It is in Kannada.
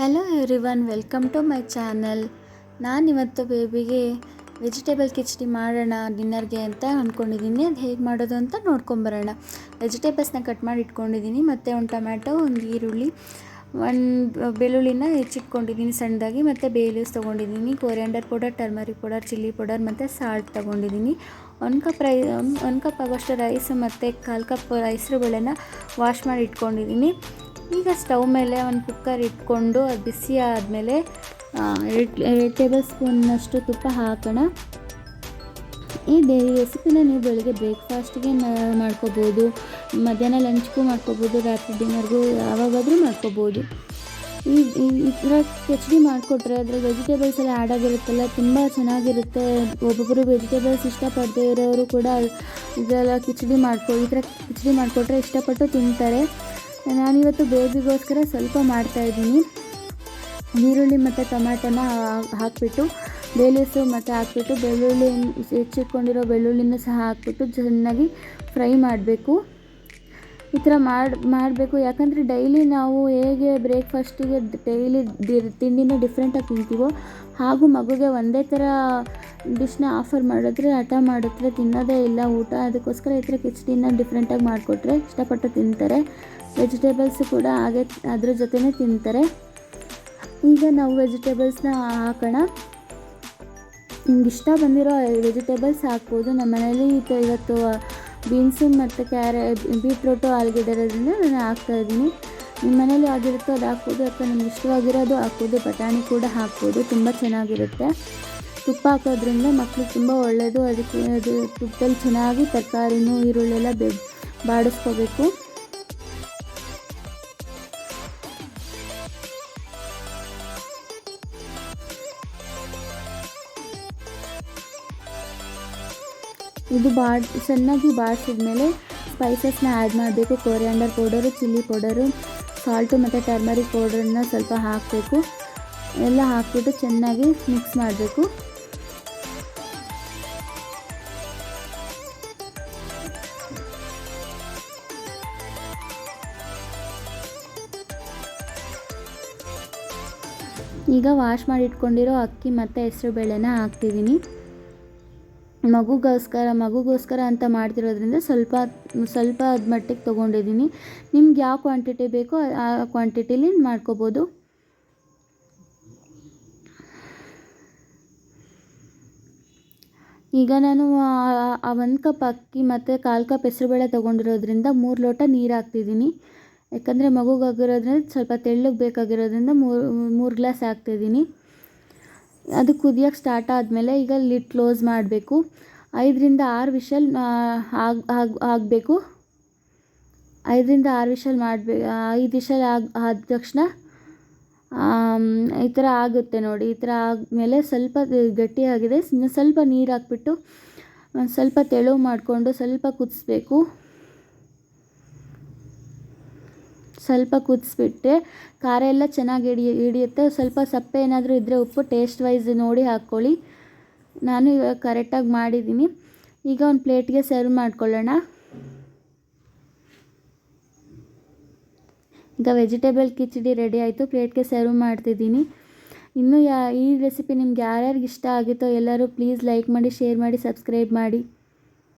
Hello everyone, welcome to my channel. ನಾನಿವತ್ತು ಬೇಬಿಗೆ ವೆಜಿಟೇಬಲ್ ಕಿಚಡಿ ಮಾಡೋಣ ಡಿನ್ನರ್ಗೆ ಅಂತ ಅಂದ್ಕೊಂಡಿದ್ದೀನಿ. ಅದು ಹೇಗೆ ಮಾಡೋದು ಅಂತ ನೋಡ್ಕೊಂಬರೋಣ. ವೆಜಿಟೇಬಲ್ಸ್ನ ಕಟ್ ಮಾಡಿ ಇಟ್ಕೊಂಡಿದ್ದೀನಿ, ಮತ್ತು ಒಂದು ಟೊಮ್ಯಾಟೊ, ಒಂದು ಈರುಳ್ಳಿ, ಒಂದು ಬೆಳ್ಳುಳ್ಳಿನ ಹೆಚ್ಚಿಟ್ಕೊಂಡಿದ್ದೀನಿ ಸಣ್ಣದಾಗಿ, ಮತ್ತು ಬೇ ಲೀವ್ಸ್ ತೊಗೊಂಡಿದ್ದೀನಿ, coriander powder, turmeric powder, chilli powder ಮತ್ತು ಸಾಲ್ಟ್ ತೊಗೊಂಡಿದ್ದೀನಿ. ಒಂದು ಕಪ್ ಆಗೋಷ್ಟು ರೈಸ್ ಮತ್ತು 1/4 ಕಪ್ ಹೆಸರು ಬೇಳೆನ ವಾಶ್ ಮಾಡಿ ಇಟ್ಕೊಂಡಿದ್ದೀನಿ. ಈಗ ಸ್ಟವ್ ಮೇಲೆ ಒಂದು ಕುಕ್ಕರ್ ಇಟ್ಕೊಂಡು ಅದು ಬಿಸಿ ಆದಮೇಲೆ 2 ಟೇಬಲ್ ಸ್ಪೂನ್ನಷ್ಟು ತುಪ್ಪ ಹಾಕೋಣ. ಈ ರೆಸಿಪಿನ ನೀವು ಬೆಳಗ್ಗೆ ಬ್ರೇಕ್ಫಾಸ್ಟ್ಗೆ ಮಾಡ್ಕೋಬೋದು, ಮಧ್ಯಾಹ್ನ ಲಂಚ್ಗೂ ಮಾಡ್ಕೋಬೋದು, ರಾತ್ರಿ ಡಿನ್ನರ್ಗೂ ಯಾವಾಗಾದರೂ ಮಾಡ್ಕೋಬೋದು. ಈ ಥರ ಕಿಚಡಿ ಮಾಡಿಕೊಟ್ರೆ ಅದರಲ್ಲಿ ವೆಜಿಟೇಬಲ್ಸ್ ಎಲ್ಲ ಆ್ಯಡ್ ಆಗಿರುತ್ತಲ್ಲ, ತುಂಬ ಚೆನ್ನಾಗಿರುತ್ತೆ. ಒಬ್ಬೊಬ್ಬರು ವೆಜಿಟೇಬಲ್ಸ್ ಇಷ್ಟಪಡದೇ ಇರೋರು ಕೂಡ ಇದೆಲ್ಲ ಈ ಥರ ಕಿಚಡಿ ಮಾಡಿಕೊಟ್ರೆ ಇಷ್ಟಪಟ್ಟು ತಿಂತಾರೆ. ನಾನಿವತ್ತು ಬೇಬಿಗೋಸ್ಕರ ಸ್ವಲ್ಪ ಮಾಡ್ತಾಯಿದ್ದೀನಿ. ಈರುಳ್ಳಿ ಮತ್ತು ಟೊಮ್ಯಾಟೊನ ಹಾಕಿಬಿಟ್ಟು, ಬೇ ಲೀವ್ಸು ಮತ್ತು ಹಾಕ್ಬಿಟ್ಟು, ಬೆಳ್ಳುಳ್ಳಿ ಹೆಚ್ಚಿಟ್ಕೊಂಡಿರೋ ಬೆಳ್ಳುಳ್ಳಿನ ಸಹ ಹಾಕ್ಬಿಟ್ಟು ಚೆನ್ನಾಗಿ ಫ್ರೈ ಮಾಡಬೇಕು. ಈ ಥರ ಮಾಡಬೇಕು. ಯಾಕಂದರೆ ಡೈಲಿ ನಾವು ಹೇಗೆ ಬ್ರೇಕ್ಫಾಸ್ಟಿಗೆ ಡೈಲಿ ತಿಂಡಿನ ಡಿಫ್ರೆಂಟಾಗಿ ತಿಂತೀವೋ, ಹಾಗೂ ಮಗುಗೆ ಒಂದೇ ಥರ ಡಿಶ್ನ ಆಫರ್ ಮಾಡಿದ್ರೆ ಹಠ ಮಾಡುತ್ತೆ, ತಿನ್ನೋದೇ ಇಲ್ಲ ಊಟ. ಅದಕ್ಕೋಸ್ಕರ ಈ ಥರ ಕಿಚಡಿನ ಡಿಫ್ರೆಂಟಾಗಿ ಮಾಡಿಕೊಟ್ರೆ ಇಷ್ಟಪಟ್ಟು ತಿಂತಾರೆ. ವೆಜಿಟೇಬಲ್ಸು ಕೂಡ ಹಾಗೆ ಅದ್ರ ಜೊತೆನೇ ತಿಂತಾರೆ. ಈಗ ನಾವು ವೆಜಿಟೇಬಲ್ಸ್ನ ಹಾಕೋಣ. ನಿಮ್ಗೆ ಇಷ್ಟ ಬಂದಿರೋ ವೆಜಿಟೇಬಲ್ಸ್ ಹಾಕ್ಬೋದು. ನಮ್ಮ ಮನೇಲಿ ಇವತ್ತು ಬೀನ್ಸು ಮತ್ತು ಬೀಟ್ರೂಟು ಆಲೂಗಡ್ಡೆ ಇರೋದ್ರಿಂದ ನಾನು ಹಾಕ್ತಾಯಿದ್ದೀನಿ. ನಿಮ್ಮ ಮನೇಲಿ ಯಾವ್ದಿರುತ್ತೋ ಅದು ಹಾಕ್ಬೋದು, ಅಥವಾ ನಿಮ್ಗೆ ಇಷ್ಟವಾಗಿರೋದು ಹಾಕ್ಬೋದು. ಬಟಾಣಿ ಕೂಡ ಹಾಕ್ಬೋದು, ತುಂಬ ಚೆನ್ನಾಗಿರುತ್ತೆ. ತುಪ್ಪ ಹಾಕೋದ್ರಿಂದ ಮಕ್ಳಿಗೆ ತುಂಬ ಒಳ್ಳೆಯದು. ಅದಕ್ಕೆ ಅದು ತುಪ್ಪದಲ್ಲಿ ಚೆನ್ನಾಗಿ ತರಕಾರಿನೂ ಈರುಳ್ಳೆಲ್ಲ ಬಾಡಿಸ್ಕೋಬೇಕು. ಇದು ಚೆನ್ನಾಗಿ ಬಾಡಿಸಿದ್ಮೇಲೆ ಸ್ಪೈಸಸ್ನ ಆ್ಯಡ್ ಮಾಡಬೇಕು. Coriander powder, chilli powder, salt ಮತ್ತು ಟರ್ಮರಿಕ್ ಪೌಡರನ್ನ ಸ್ವಲ್ಪ ಹಾಕಬೇಕು. ಎಲ್ಲ ಹಾಕ್ಬಿಟ್ಟು ಚೆನ್ನಾಗಿ ಮಿಕ್ಸ್ ಮಾಡಬೇಕು. ಈಗ ವಾಶ್ ಮಾಡಿ ಇಟ್ಕೊಂಡಿರೋ ಅಕ್ಕಿ ಮತ್ತು ಹೆಸರು ಬೇಳೆನ ಹಾಕ್ತಿದ್ದೀನಿ. ಮಗುಗೋಸ್ಕರ ಅಂತ ಮಾಡ್ತಿರೋದ್ರಿಂದ ಸ್ವಲ್ಪ ಮಟ್ಟಿಗೆ ತೊಗೊಂಡಿದ್ದೀನಿ. ನಿಮ್ಗೆ ಯಾವ ಕ್ವಾಂಟಿಟಿ ಬೇಕೋ ಆ ಕ್ವಾಂಟಿಟಿಲಿ ಮಾಡ್ಕೋಬೋದು. ಈಗ ನಾನು 1 ಕಪ್ ಅಕ್ಕಿ ಮತ್ತು 1/4 ಕಪ್ ಹೆಸರುಬೇಳೆ ತೊಗೊಂಡಿರೋದ್ರಿಂದ 3 ಲೋಟ ನೀರು ಹಾಕ್ತಿದ್ದೀನಿ. ಯಾಕಂದರೆ ಮಗುಗಾಗಿರೋದ್ರಿಂದ ಸ್ವಲ್ಪ ತೆಳ್ಳಗೆ ಬೇಕಾಗಿರೋದ್ರಿಂದ 3 ಗ್ಲಾಸ್ ಹಾಕ್ತಿದ್ದೀನಿ. ಅದು ಕುದಿಯೋಕ್ಕೆ ಸ್ಟಾರ್ಟ್ ಆದಮೇಲೆ ಈಗ ಲಿಡ್ ಕ್ಲೋಸ್ ಮಾಡಬೇಕು. 5ರಿಂದ 6 ವಿಷಲ್ ಆಗಬೇಕು. 5ರಿಂದ 6 ವಿಷಲ್ ಮಾಡಬೇಕು. 5 ವಿಷಲ್ ಆದ ತಕ್ಷಣ ಈ ಥರ ಆಗುತ್ತೆ ನೋಡಿ. ಈ ಥರ ಆದಮೇಲೆ ಸ್ವಲ್ಪ ಗಟ್ಟಿಯಾಗಿದೆ. ಇನ್ನು ಸ್ವಲ್ಪ ನೀರು ಹಾಕ್ಬಿಟ್ಟು ಸ್ವಲ್ಪ ತೆಳು ಮಾಡಿಕೊಂಡು ಸ್ವಲ್ಪ ಕುದಿಸ್ಬೇಕು. ಸ್ವಲ್ಪ ಕುದಿಸ್ಬಿಟ್ಟೆ ಖಾರ ಎಲ್ಲ ಚೆನ್ನಾಗಿ ಹಿಡಿಯುತ್ತೆ. ಸ್ವಲ್ಪ ಸಪ್ಪೆ ಏನಾದರೂ ಇದ್ದರೆ ಉಪ್ಪು ಟೇಸ್ಟ್ ವೈಸ್ ನೋಡಿ ಹಾಕ್ಕೊಳ್ಳಿ. ನಾನು ಇವಾಗ ಕರೆಕ್ಟಾಗಿ ಮಾಡಿದ್ದೀನಿ. ಈಗ ಒಂದು ಪ್ಲೇಟ್ಗೆ ಸರ್ವ್ ಮಾಡ್ಕೊಳ್ಳೋಣ. ಈಗ ವೆಜಿಟೇಬಲ್ ಕಿಚಡಿ ರೆಡಿ ಆಯಿತು. ಪ್ಲೇಟ್ಗೆ ಸರ್ವ್ ಮಾಡ್ತಿದ್ದೀನಿ. ಈ ರೆಸಿಪಿ ನಿಮ್ಗೆ ಯಾರ್ಯಾರಿಗೆ ಇಷ್ಟ ಆಗಿತ್ತೋ ಎಲ್ಲರೂ ಪ್ಲೀಸ್ ಲೈಕ್ ಮಾಡಿ, ಶೇರ್ ಮಾಡಿ, ಸಬ್ಸ್ಕ್ರೈಬ್ ಮಾಡಿ.